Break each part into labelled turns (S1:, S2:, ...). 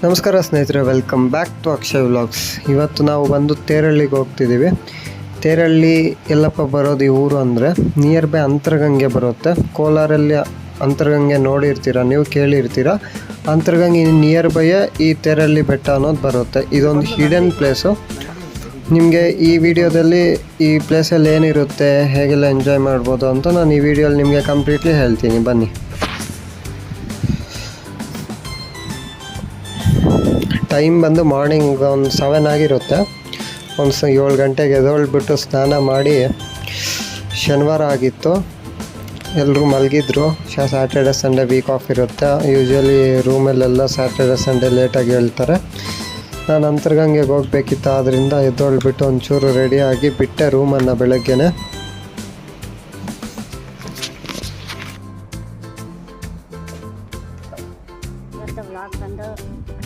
S1: ನಮಸ್ಕಾರ ಸ್ನೇಹಿತರೆ, welcome back to Akshay vlogs. ಇವತ್ತು ನಾವು ಬಂದು ತೇರಳ್ಳಿಗೆ ಹೋಗ್ತಿದ್ದೀವಿ. ತೇರಳ್ಳಿ ಎಲ್ಲಪ್ಪ ಬರೋದು ಈ ಊರು ಅಂದರೆ ನಿಯರ್ ಬೈ ಅಂತರಗಂಗೆ ಬರುತ್ತೆ. ಕೋಲಾರಲ್ಲಿ ಅಂತರಗಂಗೆ ನೋಡಿರ್ತೀರ, ನೀವು ಕೇಳಿರ್ತೀರ. ಅಂತರಗಂಗೆ ನಿಯರ್ ಬೈಯೇ ಈ ತೇರಳ್ಳಿ ಬೆಟ್ಟ ಅನ್ನೋದು ಬರುತ್ತೆ. ಇದೊಂದು ಹಿಡನ್ ಪ್ಲೇಸು. ನಿಮಗೆ ಈ ವಿಡಿಯೋದಲ್ಲಿ ಈ ಪ್ಲೇಸಲ್ಲಿ ಏನಿರುತ್ತೆ, ಹೇಗೆಲ್ಲ ಎಂಜಾಯ್ ಮಾಡ್ಬೋದು ಅಂತ ನಾನು ಈ ವಿಡಿಯೋಲಿ ನಿಮಗೆ ಕಂಪ್ಲೀಟ್ಲಿ ಹೇಳ್ತೀನಿ. ಬನ್ನಿ. ಟೈಮ್ ಬಂದು ಮಾರ್ನಿಂಗ್ ಒಂದು 7 ಆಗಿರುತ್ತೆ. ಒಂದು 7 ಗಂಟೆಗೆ ಎದ್ದೇಳ್ಬಿಟ್ಟು ಸ್ನಾನ ಮಾಡಿ, ಶನಿವಾರ ಆಗಿತ್ತು, ಎಲ್ಲರೂ ಮಲಗಿದ್ರು. ಸ್ಯಾಟರ್ಡೆ ಸಂಡೇ ವೀಕ್ ಆಫ್ ಇರುತ್ತೆ. ಯೂಶ್ವಲಿ ರೂಮಲ್ಲೆಲ್ಲ ಸ್ಯಾಟರ್ಡೆ ಸಂಡೇ ಲೇಟಾಗಿ ಹೇಳ್ತಾರೆ. ನಾನು ಅಂತರಗಂಗೆಗೆ ಹೋಗ್ಬೇಕಿತ್ತು, ಆದ್ದರಿಂದ ಎದ್ದೇಳ್ಬಿಟ್ಟು ಒಂಚೂರು ರೆಡಿಯಾಗಿ ಬಿಟ್ಟೆ ರೂಮನ್ನು ಬೆಳಗ್ಗೆನೆ.
S2: ವ್ಲಾಗ್ ಬಂದು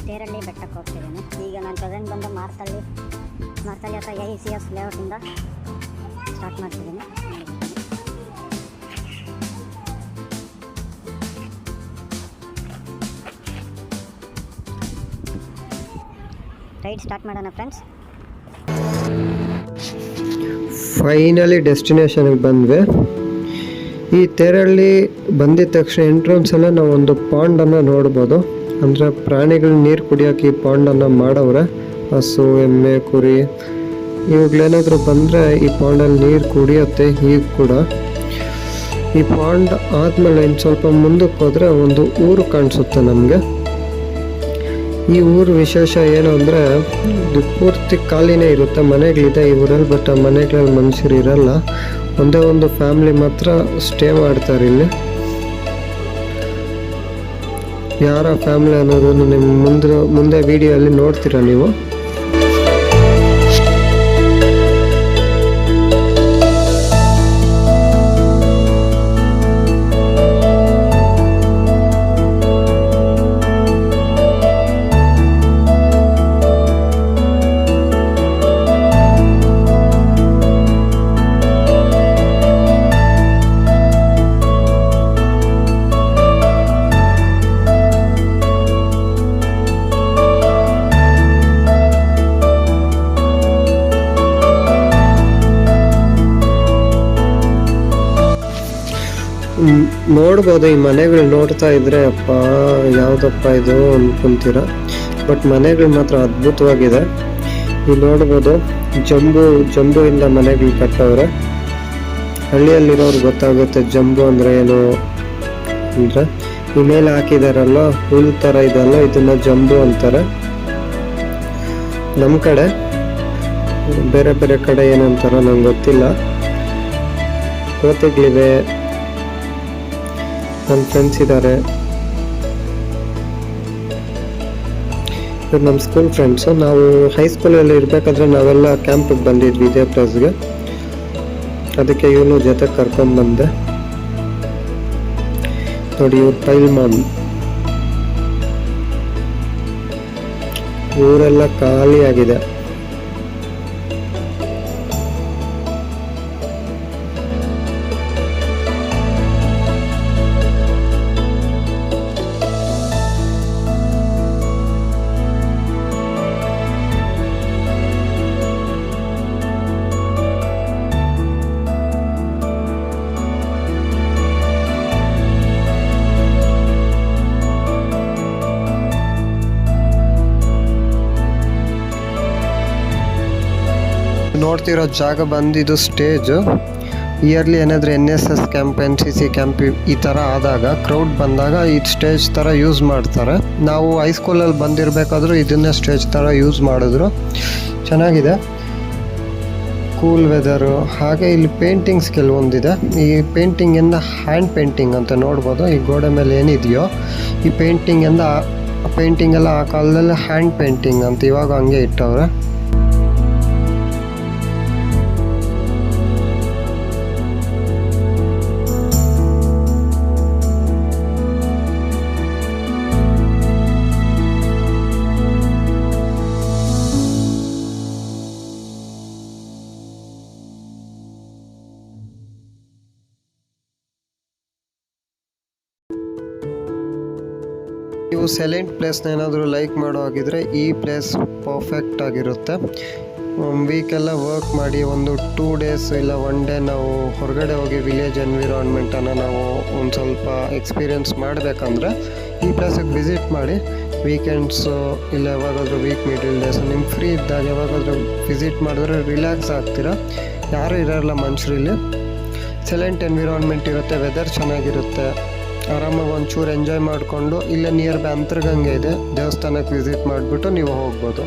S2: ತೇರಳ್ಳಿ ಬೆಟ್ಟಕ್ಕೆ ಹೋಗ್ತಿದ್ದೀನಿ. ಈಗ ನಾನು ಪ್ರೆಸೆಂಟ್ ಬಂದು ಮಾರ್ತಳ್ಳಿ ಹತ್ರ AECS ಲೇಔಟಿಂದ ಸ್ಟಾರ್ಟ್ ಮಾಡ್ತಿದ್ದೀನಿ. ರೈಡ್ ಸ್ಟಾರ್ಟ್ ಮಾಡೋಣ ಫ್ರೆಂಡ್ಸ್.
S1: ಫೈನಲಿ ಡೆಸ್ಟಿನೇಷನ್ಗೆ ಬಂದ್ವಿ. ಈ ತೇರಳ್ಳಿ ಬಂದಿದ ತಕ್ಷಣ ಎಂಟ್ರೆನ್ಸಲ್ಲೇ ನಾವು ಒಂದು ಪಾಂಡನ್ನು ನೋಡ್ಬೋದು. ಅಂದರೆ ಪ್ರಾಣಿಗಳು ನೀರು ಕುಡಿಯೋಕೆ ಈ ಪಾಂಡನ್ನು ಮಾಡವ್ರೆ. ಹಸು, ಎಮ್ಮೆ, ಕುರಿ ಇವುಗಳೇನಾದರೂ ಬಂದರೆ ಈ ಪಾಂಡಲ್ಲಿ ನೀರು ಕುಡಿಯುತ್ತೆ. ಈಗ ಕೂಡ ಈ ಪಾಂಡ್ ಆದಮೇಲೆ ಇನ್ನು ಸ್ವಲ್ಪ ಮುಂದಕ್ಕೆ ಹೋದರೆ ಒಂದು ಊರು ಕಾಣಿಸುತ್ತೆ ನಮಗೆ. ಈ ಊರು ವಿಶೇಷ ಏನು ಅಂದರೆ ಇದು ಪೂರ್ತಿ ಖಾಲಿನೇ ಇರುತ್ತೆ. ಮನೆಗಳಿದೆ ಈ ಊರಲ್ಲಿ, ಬಟ್ ಆ ಮನೆಗಳಲ್ಲಿ ಮನುಷ್ಯರು ಇರಲ್ಲ. ಒಂದೇ ಒಂದು ಫ್ಯಾಮಿಲಿ ಮಾತ್ರ ಸ್ಟೇ ಮಾಡ್ತಾರೆ ಇಲ್ಲಿ. ಯಾರ ಫ್ಯಾಮಿಲಿ ಅನ್ನೋದನ್ನು ನಿಮ್ಮ ಮುಂದೆ ವಿಡಿಯೋಲ್ಲಿ ನೋಡ್ತೀರಾ ನೀವು. ನೋಡ್ಬೋದು, ಈ ಮನೆಗಳು ನೋಡ್ತಾ ಇದ್ರೆ ಅಪ್ಪ ಯಾವುದಪ್ಪ ಇದು ಅನ್ಕೊಂತೀರ. ಬಟ್ ಮನೆಗಳು ಮಾತ್ರ ಅದ್ಭುತವಾಗಿದೆ. ಇಲ್ಲಿ ನೋಡ್ಬೋದು, ಜಂಬುವಿಂದ ಮನೆಗಳು ಕಟ್ಟವ್ರೆ. ಹಳ್ಳಿಯಲ್ಲಿರೋರು ಗೊತ್ತಾಗುತ್ತೆ ಜಂಬು ಅಂದರೆ ಏನು ಅಂದರೆ. ಈ ಮೇಲೆ ಹಾಕಿದಾರಲ್ಲ ಹುಲ್ ಥರ ಇದೆಲ್ಲ, ಇದನ್ನ ಜಂಬು ಅಂತಾರೆ. ನಮ್ಮ ಕಡೆ ಬೇರೆ ಬೇರೆ ಕಡೆ ಏನಂತಾರ ನಂಗೆ ಗೊತ್ತಿಲ್ಲ. ಕೋತಿಗಳಿವೆ, ನನ್ನ ಫ್ರೆಂಡ್ಸ್ ಇದ್ದಾರೆ. ಇವ್ರು ನಮ್ಮ ಸ್ಕೂಲ್ ಫ್ರೆಂಡ್ಸು. ನಾವು ಹೈಸ್ಕೂಲಲ್ಲಿ ಇರಬೇಕಾದ್ರೆ ನಾವೆಲ್ಲ ಕ್ಯಾಂಪಿಗೆ ಬಂದಿದ್ವಿ ಇದೇ ಪ್ಲೇಸ್ಗೆ. ಅದಕ್ಕೆ ಇವನು ಜೊತೆ ಕರ್ಕೊಂಡ್ಬಂದೆ. ನೋಡಿ, ಇವ್ರು ಪೈಲ್ಮಾನ್. ಊರೆಲ್ಲ ಖಾಲಿ ಆಗಿದೆ. ನೋಡ್ತಿರೋ ಜಾಗ ಬಂದಿದ್ದು ಸ್ಟೇಜ್. ಇಯರ್ಲಿ ಏನಾದರೂ NSS ಕ್ಯಾಂಪ್, NCC ಕ್ಯಾಂಪ್ ಈ ಥರ ಆದಾಗ, ಕ್ರೌಡ್ ಬಂದಾಗ ಈ ಸ್ಟೇಜ್ ಥರ ಯೂಸ್ ಮಾಡ್ತಾರೆ. ನಾವು ಹೈಸ್ಕೂಲಲ್ಲಿ ಬಂದಿರಬೇಕಾದ್ರೂ ಇದನ್ನೇ ಸ್ಟೇಜ್ ಥರ ಯೂಸ್ ಮಾಡಿದ್ರು. ಚೆನ್ನಾಗಿದೆ, ಕೂಲ್ ವೆದರು. ಹಾಗೆ ಇಲ್ಲಿ ಪೇಂಟಿಂಗ್ಸ್ ಕೆಲವೊಂದಿದೆ. ಈ ಪೇಂಟಿಂಗಿಂದ ಹ್ಯಾಂಡ್ ಪೇಂಟಿಂಗ್ ಅಂತ ನೋಡ್ಬೋದು. ಈ ಗೋಡೆ ಮೇಲೆ ಏನಿದೆಯೋ ಈ ಪೇಂಟಿಂಗ್ ಎಲ್ಲ ಆ ಕಾಲದಲ್ಲಿ ಹ್ಯಾಂಡ್ ಪೇಂಟಿಂಗ್ ಅಂತ, ಇವಾಗ ಹಂಗೆ ಇಟ್ಟವ್ರೆ. ನೀವು ಸೈಲೆಂಟ್ ಪ್ಲೇಸ್ನ ಏನಾದರೂ ಲೈಕ್ ಮಾಡೋ ಹಾಗಿದ್ರೆ ಈ ಪ್ಲೇಸ್ ಪರ್ಫೆಕ್ಟ್ ಆಗಿರುತ್ತೆ. ವೀಕೆಲ್ಲ ವರ್ಕ್ ಮಾಡಿ ಒಂದು 2 ಡೇಸ್ ಇಲ್ಲ 1 ಡೇ ನಾವು ಹೊರಗಡೆ ಹೋಗಿ ವಿಲೇಜ್ ಎನ್ವಿರಾನ್ಮೆಂಟನ್ನು ನಾವು ಒಂದು ಸ್ವಲ್ಪ ಎಕ್ಸ್ಪೀರಿಯೆನ್ಸ್ ಮಾಡಬೇಕಂದ್ರೆ ಈ ಪ್ಲೇಸಿಗೆ ವಿಸಿಟ್ ಮಾಡಿ. ವೀಕೆಂಡ್ಸು ಇಲ್ಲ ಯಾವಾಗಾದರೂ ವೀಕ್ ಮಿಡಲ್ ಡೇಸ್ ನಿಮ್ಗೆ ಫ್ರೀ ಇದ್ದಾಗ ಯಾವಾಗಾದರೂ ವಿಸಿಟ್ ಮಾಡಿದ್ರೆ ರಿಲ್ಯಾಕ್ಸ್ ಆಗ್ತೀರಾ. ಯಾರೂ ಇರೋಲ್ಲ ಮನುಷ್ಯರಲ್ಲಿ. ಸೈಲೆಂಟ್ ಎನ್ವಿರಾನ್ಮೆಂಟ್ ಇರುತ್ತೆ, ವೆದರ್ ಚೆನ್ನಾಗಿರುತ್ತೆ, ಆರಾಮಾಗಿ ಒಂಚೂರು ಎಂಜಾಯ್ ಮಾಡಿಕೊಂಡು ಇಲ್ಲೇ ನಿಯರ್ ಬೈ ಅಂತರಗಂಗೆ ಇದೆ, ದೇವಸ್ಥಾನಕ್ಕೆ ವಿಸಿಟ್ ಮಾಡಿಬಿಟ್ಟು ನೀವು ಹೋಗ್ಬೋದು.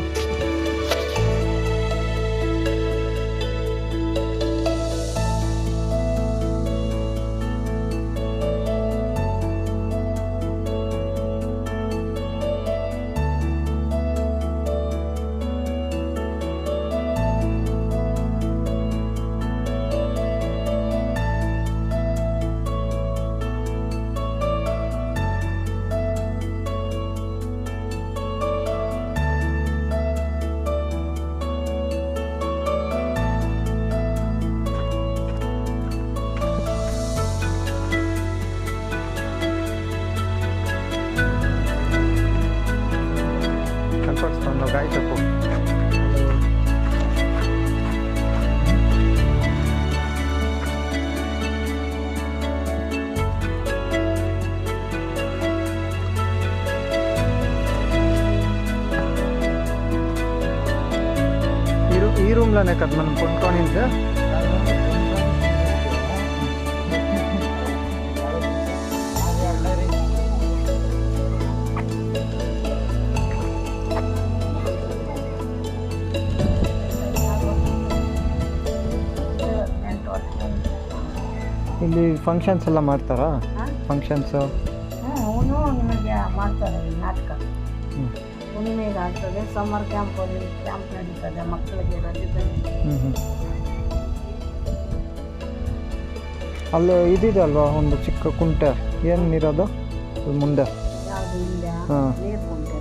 S1: Guys, ako. ఈ రూమ్లోనే కదా మనం కొనుక్కోనింది. ಇಲ್ಲಿ ಫಂಕ್ಷನ್ಸ್ ಎಲ್ಲ ಮಾಡ್ತಾರಾ? ಫಂಕ್ಷನ್ಸು
S2: ಅವನು ನಿಮಗೆ ಮಾಡ್ತಾರೆ ಈ ನಾಟಕ. ಹುಣ್ಣಿಮೆಗೆ ಆಗ್ತದೆ, ಸಮ್ಮರ್ ಕ್ಯಾಂಪ್ ನಡೀತದೆ ಮಕ್ಕಳಿಗೆ ರಜದಲ್ಲಿ.
S1: ಅಲ್ಲಿ ಇದಿದೆ ಅಲ್ವಾ ಒಂದು ಚಿಕ್ಕ ಕುಂಟೆ, ಏನಿರೋದು ಮುಂದೆ?
S2: ಯಾವುದು ಇಲ್ಲ, ನೀರು ಕುಂಟೆ.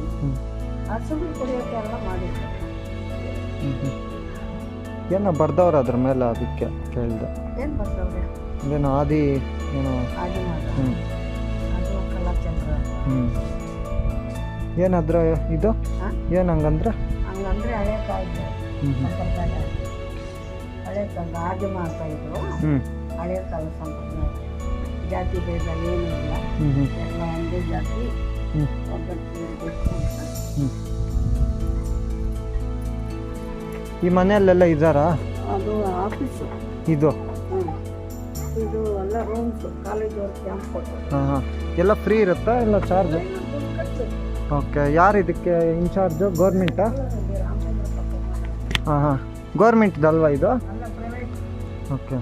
S2: ಹಸುಗಳು ಕುಡಿಯೋಕೆ ಎಲ್ಲ ಮಾಡಿದ್ದಾರೆ.
S1: ಏನೋ ಬರ್ದವ್ರು ಅದ್ರ ಮೇಲೆ, ಅದಕ್ಕೆ ಕೇಳಿದೆ.
S2: ಏನು ಬರ್ದವ್ರೆ?
S1: ಇದೇನು ಆದಿ ಏನೋ ಏನಾದ್ರ ಇದು ಏನು ಹಂಗಂದ್ರೆ
S2: ಹಳೆ ಕಾಲದ ಹಳೆ ಕಾಲದ ಆದಿಮ ಅಂತ ಇದ್ರು. ಹಳೆ ಕಾಲ ಸಂಪ್ರದಾಯ, ಜಾತಿ ಭೇದ ಏನೂ ಇಲ್ಲ, ಎಲ್ಲ ಒಂದೇ ಜಾತಿ ಒಗ್ಗಟ್ಟಿರಬೇಕು ಅಂತ.
S1: ಈ ಮನೆಯಲ್ಲೆಲ್ಲ ಇದ್ದಾರಾ?
S2: ಅದು ಆಫೀಸು
S1: ಇದು
S2: ಎಲ್ಲ ರೂಮ್ಸು, ಕಾಲೇಜ್ ಅವ್ರ ಕ್ಯಾಂಪ್ ಕೊಟ್ಟು.
S1: ಹಾಂ ಎಲ್ಲ ಫ್ರೀ ಇರುತ್ತಾ ಇಲ್ಲ ಚಾರ್ಜ್? ಓಕೆ. ಯಾರು ಇದಕ್ಕೆ ಇನ್ಚಾರ್ಜು? ಗೌರ್ಮೆಂಟಾ? ಹಾಂ ಗೌರ್ಮೆಂಟ್ದಲ್ವಾ ಇದು? ಓಕೆ.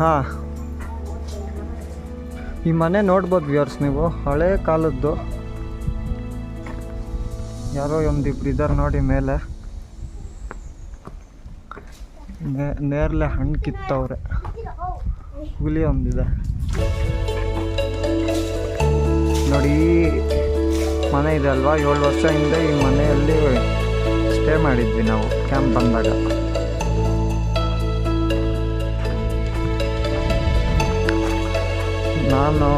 S1: ಹಾಂ, ಈ ಮನೆ ನೋಡ್ಬೋದು ವ್ಯೂವರ್ಸ್ ನೀವು, ಹಳೆ ಕಾಲದ್ದು. ಯಾರೋ ಒಂದಿಬ್ರು ಇದ್ದಾರೆ ನೋಡಿ ಮೇಲೆ, ನೇರಳೆ ಹಣ್ಣು ಕಿತ್ತವ್ರೆ. ಹುಲಿ ಒಂದಿದೆ ನೋಡಿ. ಮನೆ ಇದೆ ಅಲ್ವಾ, 7 ವರ್ಷ ಹಿಂದೆ ಈ ಮನೆಯಲ್ಲಿ ಸ್ಟೇ ಮಾಡಿದ್ವಿ ನಾವು ಕ್ಯಾಂಪ್ ಬಂದಾಗ. ನಾನು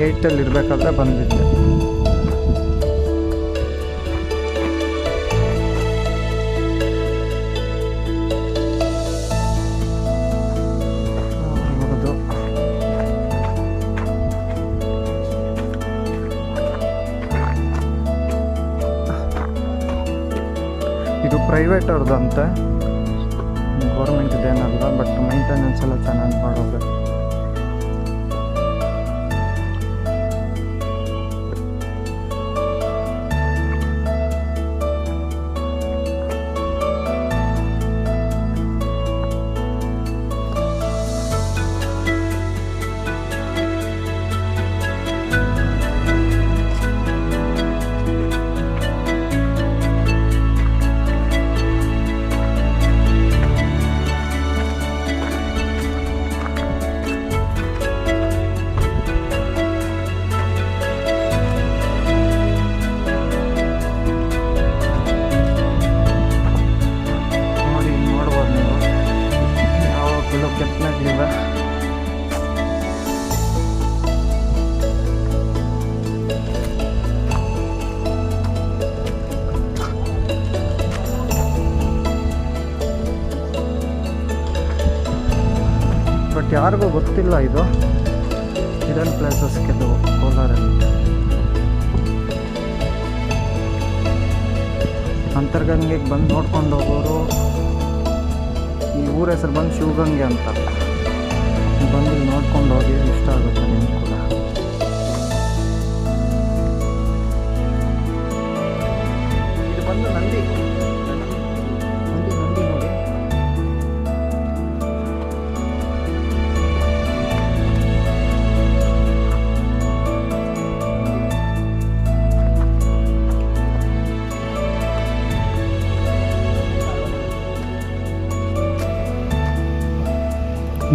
S1: 8ಲ್ಲಿ ಇರಬೇಕಾದ್ರೆ ಬಂದಿದ್ದೆ. ಇದು ಪ್ರೈವೇಟ್ ಅವ್ರದ್ದಂತೆ, ಗೌರ್ಮೆಂಟ್ ಇದೇನಲ್ಲ, ಬಟ್ ಮೈಂಟೆನೆನ್ಸ್ ಎಲ್ಲ ಚೆನ್ನಾಗಿ ಮಾಡೋದು.
S3: ಯಾರಿಗೂ ಗೊತ್ತಿಲ್ಲ ಇದು ಹಿಡನ್ ಪ್ಲೇಸಸ್ ಕೆಲವು ಕೋಲಾರಲ್ಲಿ. ಅಂತರ್ಗಂಗೆಗೆ ಬಂದು ನೋಡ್ಕೊಂಡು ಹೋಗೋರು, ಈ ಊರ ಹೆಸರು ಬಂದು ಶಿವಗಂಗೆ ಅಂತ, ಬಂದು ನೋಡ್ಕೊಂಡು ಹೋಗಿ ಇಷ್ಟ ಆಗುತ್ತೆ ನಿಮ್ಗೆ ಕೂಡ. ಇದು ಬಂದು ನಂದಿ ನೋಡಿ.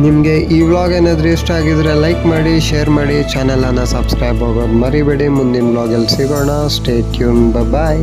S1: ನಿಮಗೆ ಈ ವ್ಲಾಗ್ ಏನಾದರೂ ಇಷ್ಟ ಆಗಿದ್ರೆ ಲೈಕ್ ಮಾಡಿ, ಶೇರ್ ಮಾಡಿ, ಚಾನಲನ್ನು ಸಬ್ಸ್ಕ್ರೈಬ್ ಆಗೋದು ಮರಿಬೇಡಿ. ಮುಂದಿನ ವ್ಲಾಗಲ್ಲಿ ಸಿಗೋಣ. Stay tune. ಬಾಯ್.